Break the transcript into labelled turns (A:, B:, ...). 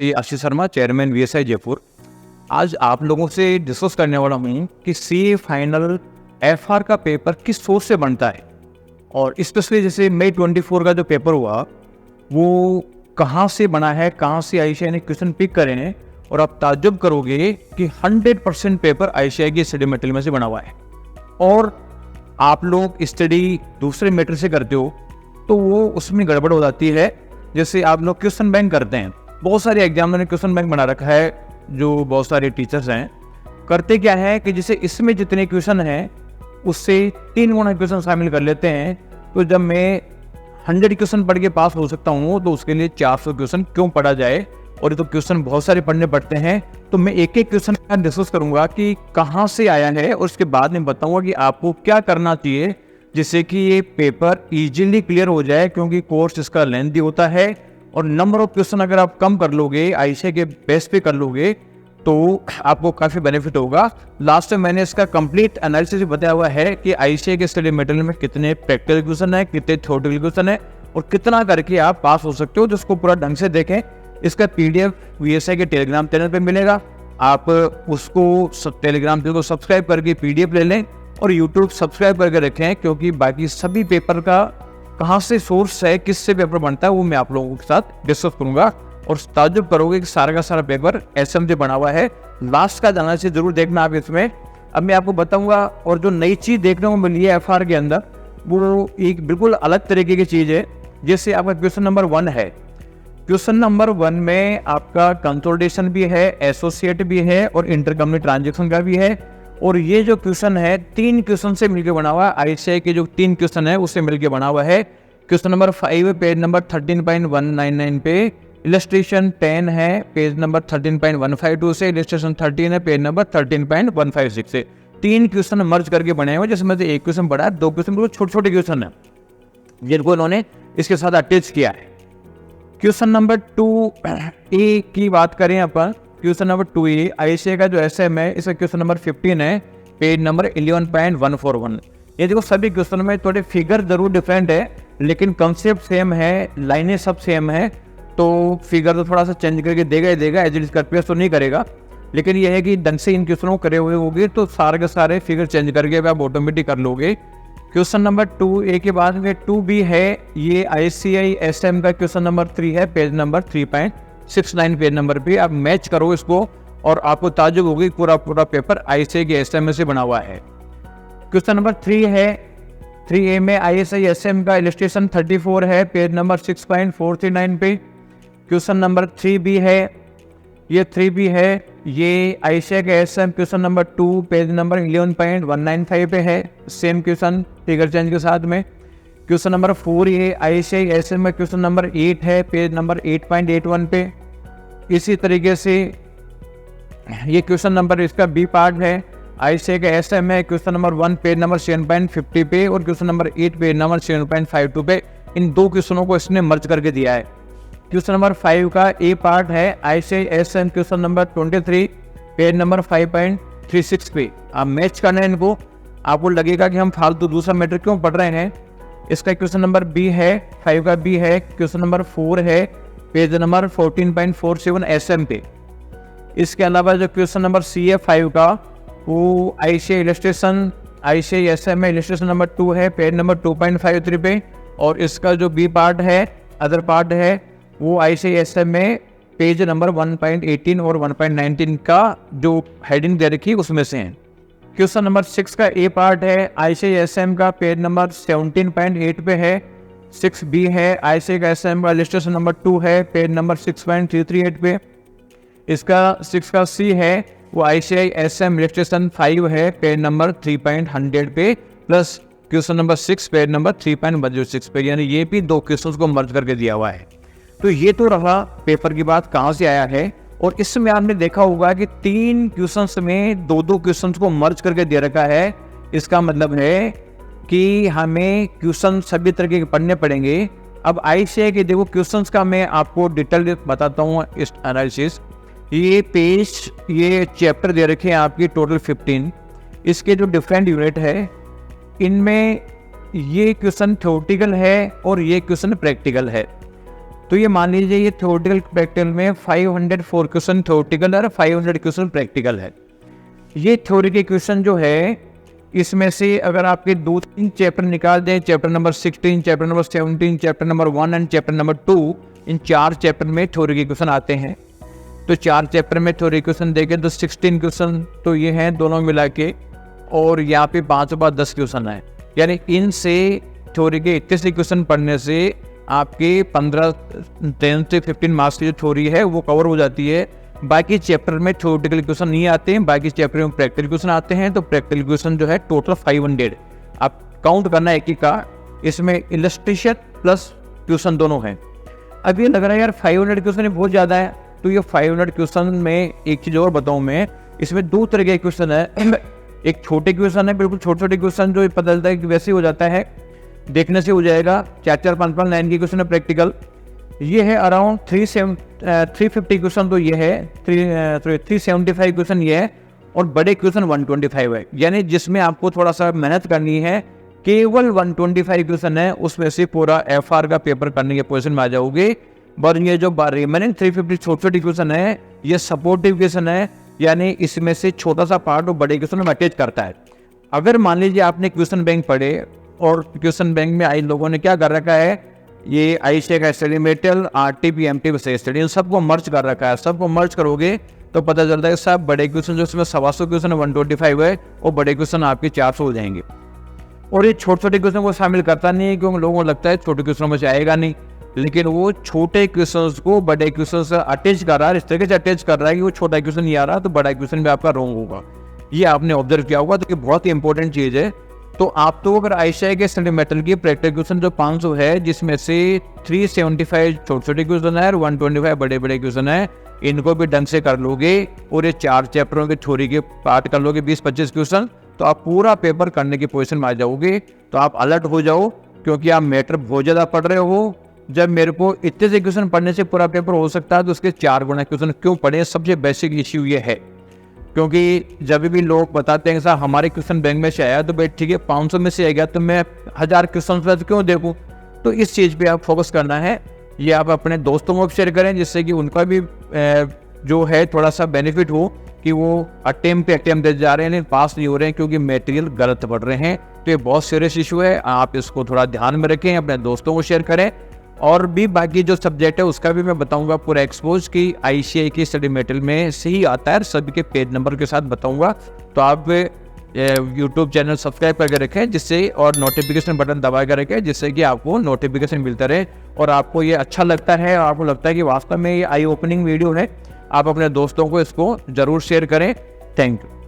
A: ये Ashish Sharma, chairman VSI Jaipur. आज आप लोगों से डिस्कस करने वाला हूँ कि सीए फाइनल एफआर का पेपर किस सोर्स से बनता है और स्पेशली जैसे मई 24 का जो पेपर हुआ वो कहाँ से बना है, कहाँ से आईसीआई ने क्वेश्चन पिक करे हैं। और आप ताज्जुब करोगे कि 100% पेपर आईसीआई की स्टडी मटेरियल में से बना हुआ है। और आप लोग स्टडी दूसरे मैटर से करते हो तो वो उसमें गड़बड़ हो जाती है। जैसे आप लोग क्वेश्चन बैंक करते हैं, बहुत सारे एग्जाम ने क्वेश्चन बैंक बना रखा है, जो बहुत सारे टीचर्स हैं करते क्या है कि जैसे इसमें जितने क्वेश्चन हैं उससे 3 गुना क्वेश्चन शामिल कर लेते हैं। तो जब मैं 100 क्वेश्चन पढ़ के पास हो सकता हूँ तो उसके लिए 400 क्वेश्चन क्यों पढ़ा जाए। और ये तो क्वेश्चन बहुत सारे पढ़ने पड़ते हैं, तो मैं एक एक क्वेश्चन का डिस्कस करूंगा कि कहाँ से आया है और उसके बाद में बताऊंगा कि आपको क्या करना चाहिए जिससे कि ये पेपर इजीली क्लियर हो जाए, क्योंकि कोर्स इसका लेंथी होता है और नंबर ऑफ क्वेश्चन अगर आप कम कर लोगे, आईसीआई के बेस पे कर लोगे तो आपको काफ़ी बेनिफिट होगा। लास्ट में मैंने इसका कंप्लीट एनालिसिस बताया हुआ है कि आईसीआई के स्टडी मटेरियल में कितने प्रैक्टिकल क्वेश्चन है, कितने थ्योरेटिकल क्वेश्चन है और कितना करके आप पास हो सकते हो। जिसको पूरा ढंग से देखें, इसका पीडीएफ वीएसआई के टेलीग्राम चैनल पे मिलेगा। आप उसको टेलीग्राम चैनल को सब्सक्राइब करके पीडीएफ ले लें और यूट्यूब सब्सक्राइब करके रखें, क्योंकि बाकी सभी पेपर का कहाँ से सोर्स है, किससे पेपर बनता है, वो मैं आप लोगों के साथ डिस्कस करूंगा। और ताज्जुब करोगे कि सारा का सारा पेपर एसएम बना हुआ है। लास्ट का एनालिसिस जरूर देखना आप इसमें। अब मैं आपको बताऊंगा। और जो नई चीज़ देखने को मिली है एफआर के अंदर, वो एक बिल्कुल अलग तरीके की चीज़ है। जैसे आपका क्वेश्चन नंबर 1 है, क्वेश्चन नंबर 1 में आपका कंसोलिडेशन भी है, एसोसिएट भी है और इंटरकंपनी ट्रांजेक्शन का भी है। और ये जो क्वेश्चन है 3 क्वेश्चन से मिलकर बना हुआ है। आईसीआई के जो 3 क्वेश्चन है उससे मिलकर बना हुआ है। क्वेश्चन नंबर 5 पेज नंबर 13.199 पे, इलस्ट्रेशन 10 है पेज नंबर 13.152 से, इलस्ट्रेशन 13 है पेज नंबर 13.156 से। 3 क्वेश्चन मर्ज करके बने हुए, जिसमें से एक क्वेश्चन बड़ा है, 2 क्वेश्चन बिल्कुल छोटे छोटे क्वेश्चन है जिनको इन्होंने इसके साथ अटैच किया है। क्वेश्चन नंबर 2A की बात करें अपन, क्वेश्चन नंबर 2A आईसीआई का जो एसएम है, इसका क्वेश्चन नंबर 15 है पेज नंबर 11.141। ये देखो सभी क्वेश्चन में थोड़े फिगर जरूर डिफरेंट है, लेकिन कंसेप्ट सेम है, लाइनें सब सेम है। तो फिगर तो थोड़ा सा चेंज करके देगा ही देगा, as it is cut paste तो नहीं करेगा, लेकिन यह है कि ढंग से इन क्वेश्चनों को करे हुए होंगे तो सारे के सारे फिगर चेंज करके आप ऑटोमेटिक कर लोगे। क्वेश्चन नंबर 2A के बाद में 2B है, ये आईसीआई एसएम का क्वेश्चन नंबर 3 है पेज नंबर 3.69 पेज नंबर पे। आप मैच करो इसको और आपको ताज्जुब होगी पूरा पेपर आईसीआई के एसएम से बना हुआ है। क्वेश्चन नंबर 3 है, 3A में आईसीआई एसएम का इलस्ट्रेशन 34 है पेज नंबर 6.439 पे। क्वेश्चन नंबर 3B है, ये 3B है, ये आईसीआई का SM question number 2 page number 11.195 पे है, सेम क्वेश्चन फिगर चेंज के साथ में। क्वेश्चन नंबर 4 ये आईसीआई एसएम में क्वेश्चन नंबर 8 है पेज नंबर 8.81 पे। इसी तरीके से ये क्वेश्चन नंबर इसका बी पार्ट है, आईसीआई का एसएम है क्वेश्चन नंबर 1 पेज नंबर 7.50 पे और क्वेश्चन नंबर 8 पेज नंबर 7.52 पे। इन 2 क्वेश्चनों को इसने मर्ज करके दिया है। क्वेश्चन नंबर 5 का ए पार्ट है, ICI SM question number 23 page number 5.36 पे। आप मैच करना है इनको, आपको लगेगा कि हम फालतू दूसरा मैटर क्यों पढ़ रहे हैं। इसका क्वेश्चन नंबर बी है, 5 का बी है, क्वेश्चन नंबर 4 है पेज नंबर 14.47 एसएम पे। इसके अलावा जो क्वेश्चन नंबर सी है 5 का, वो आईसीआई इलस्ट्रेशन आईसीआई एसएम में इलस्ट्रेशन नंबर 2 है पेज नंबर 2.53 पे। और इसका जो बी पार्ट है, अदर पार्ट है, वो आईसीआई एसएम में पेज नंबर 1.18 और 1.19 का जो हेडिंग दे रखी है उसमें से है। क्वेश्चन नंबर 6 का ए पार्ट है, आईसीआई एसएम का पेज नंबर 17.8 पे है। 6B है, आईसीआई का एसएम का इलस्ट्रेशन नंबर 2 है पेज नंबर 6.338 पे। इसका 6 का सी है, वो आईसीआई एसएम इलस्ट्रेशन 5 है पेज नंबर 3.100 पे plus question number 6 page number 3.106 पे। यानी ये भी 2 क्वेश्चन को मर्ज करके दिया हुआ है। तो ये तो रहा पेपर की बात कहाँ से आया है। और इसमें आपने देखा होगा कि 3 क्वेश्चंस में 2-2 क्वेश्चंस को मर्ज करके दे रखा है। इसका मतलब है कि हमें क्वेश्चन सभी तरीके के पढ़ने पड़ेंगे। अब आईसीआई के देखो क्वेश्चंस का मैं आपको डिटेल बताता हूँ इस एनालिसिस। ये पेज, ये चैप्टर दे रखे हैं आपकी टोटल 15। इसके जो डिफरेंट यूनिट है, इनमें ये क्वेश्चन थ्योरेटिकल है और ये क्वेश्चन प्रैक्टिकल है। तो ये मान लीजिए ये थ्योरेटिकल प्रैक्टिकल में 504 क्वेश्चन थ्योरेटिकल और 500 क्वेश्चन प्रैक्टिकल है। ये थ्योरी के क्वेश्चन जो है इसमें से अगर आपके 2-3 चैप्टर निकाल दें, chapter number 16, chapter number 17, chapter number 1 and chapter number 2, in 4 chapter में थ्योरी के क्वेश्चन आते हैं। तो 4 चैप्टर में थ्योरी क्वेश्चन देखें तो 16 क्वेश्चन तो ये हैं दोनों मिला के, और यहाँ पे 5 बार 10 क्वेश्चन है। यानी इनसे थ्योरी के इतने से क्वेश्चन पढ़ने से आपके 10 से 15 मार्क्स की जो थ्योरी है वो कवर हो जाती है। बाकी चैप्टर में थ्योरेटिकल क्वेश्चन नहीं आते हैं, बाकी चैप्टर में प्रैक्टिकल क्वेश्चन आते हैं। तो प्रैक्टिकल क्वेश्चन जो है टोटल 500 आप काउंट करना एक ही का, इसमें इलस्ट्रेशन प्लस क्वेश्चन दोनों हैं। अब ये लग रहा है यार 500 क्वेश्चन बहुत ज़्यादा है, तो ये 500 क्वेश्चन में एक चीज़ और बताऊँ मैं, इसमें 2 तरह के क्वेश्चन है। एक छोटे क्वेश्चन है, बिल्कुल छोटे छोटे क्वेश्चन जो पता चलता है कि वैसे ही हो जाता है, देखने से हो जाएगा। 4-4, 5-5 लाइन की क्वेश्चन है प्रैक्टिकल। ये है अराउंड 350 क्वेश्चन, तो ये है 375 क्वेश्चन ये है, और बड़े क्वेश्चन 125 है। यानी जिसमें आपको थोड़ा सा मेहनत करनी है, केवल 125 क्वेश्चन है, उसमें से पूरा FR का पेपर करने के पोजीशन में आ जाओगे। और ये जो रिमेनिंग 350 छोटे क्वेश्चन है ये सपोर्टिव क्वेश्चन है, यानी इसमें से छोटा सा पार्ट वो बड़े क्वेश्चन में अटैच करता है। अगर मान लीजिए आपने क्वेश्चन बैंक पढ़े और क्वेश्चन बैंक में आई लोगों ने क्या कर रखा है, ये आईसीए का study material, RTP MT study, सबको मर्ज कर रखा है। सबको मर्ज करोगे तो पता चलता है सब बड़े क्वेश्चन जो इसमें 125 क्वेश्चन 125 है, और बड़े क्वेश्चन आपके 400 हो जाएंगे। और ये छोटे छोटे क्वेश्चन को शामिल करता नहीं है, क्योंकि लोगों को लगता है छोटे क्वेश्चनों में से आएगा नहीं, लेकिन वो छोटे क्वेश्चन को बड़े क्वेश्चन से अटैच कर रहा है, इस तरीके से अटैच कर रहा है कि वो छोटा क्वेश्चन नहीं आ रहा तो बड़ा क्वेश्चन भी आपका रॉन्ग होगा। ये आपने ऑब्जर्व किया होगा, तो ये बहुत ही इंपॉर्टेंट चीज़ है। तो आप तो अगर आईसीआई के स्टडी मेटेरियल की प्रैक्टिकल क्वेश्चन जो 500 है, जिसमें से 375 छोटे छोटे क्वेश्चन है और 125 बड़े बड़े क्वेश्चन है, इनको भी ढंग से कर लोगे और ये 4 चैप्टरों के थ्योरी के पार्ट कर लोगे 20-25 क्वेश्चन, तो आप पूरा पेपर करने की पोजीशन में आ जाओगे। तो आप अलर्ट हो जाओ, क्योंकि आप मैटर बहुत ज़्यादा पढ़ रहे हो। जब मेरे को इतने से क्वेश्चन पढ़ने से पूरा पेपर हो सकता है, तो उसके 4 गुना क्वेश्चन क्यों पढ़े? सबसे बेसिक इश्यू ये है, क्योंकि जब भी लोग बताते हैं कि साहब हमारे क्वेश्चन बैंक में से आया, तो भाई ठीक है 500 में से आ गया तो मैं 1000 क्वेश्चन पर क्यों देखूं? तो इस चीज़ पे आप फोकस करना है। ये आप अपने दोस्तों को शेयर करें, जिससे कि उनका भी जो है थोड़ा सा बेनिफिट हो, कि वो अटेम्प्ट पे अटेम्प्ट दे जा रहे हैं, पास नहीं हो रहे हैं क्योंकि मटेरियल गलत पढ़ रहे हैं। तो ये बहुत सीरियस इशू है, आप इसको थोड़ा ध्यान में रखें, अपने दोस्तों को शेयर करें। और भी बाकी जो सब्जेक्ट है उसका भी मैं बताऊंगा पूरा एक्सपोज की आईसीआई की स्टडी मेटेरियल में से ही आता है, सभी के पेज नंबर के साथ बताऊंगा। तो आप यूट्यूब चैनल सब्सक्राइब करके रखें, जिससे और नोटिफिकेशन बटन दबा कर रखें, जिससे कि आपको नोटिफिकेशन मिलता रहे और आपको ये अच्छा लगता है और आपको लगता है कि वास्तव में ये आई ओपनिंग वीडियो है, आप अपने दोस्तों को इसको ज़रूर शेयर करें। Thank you.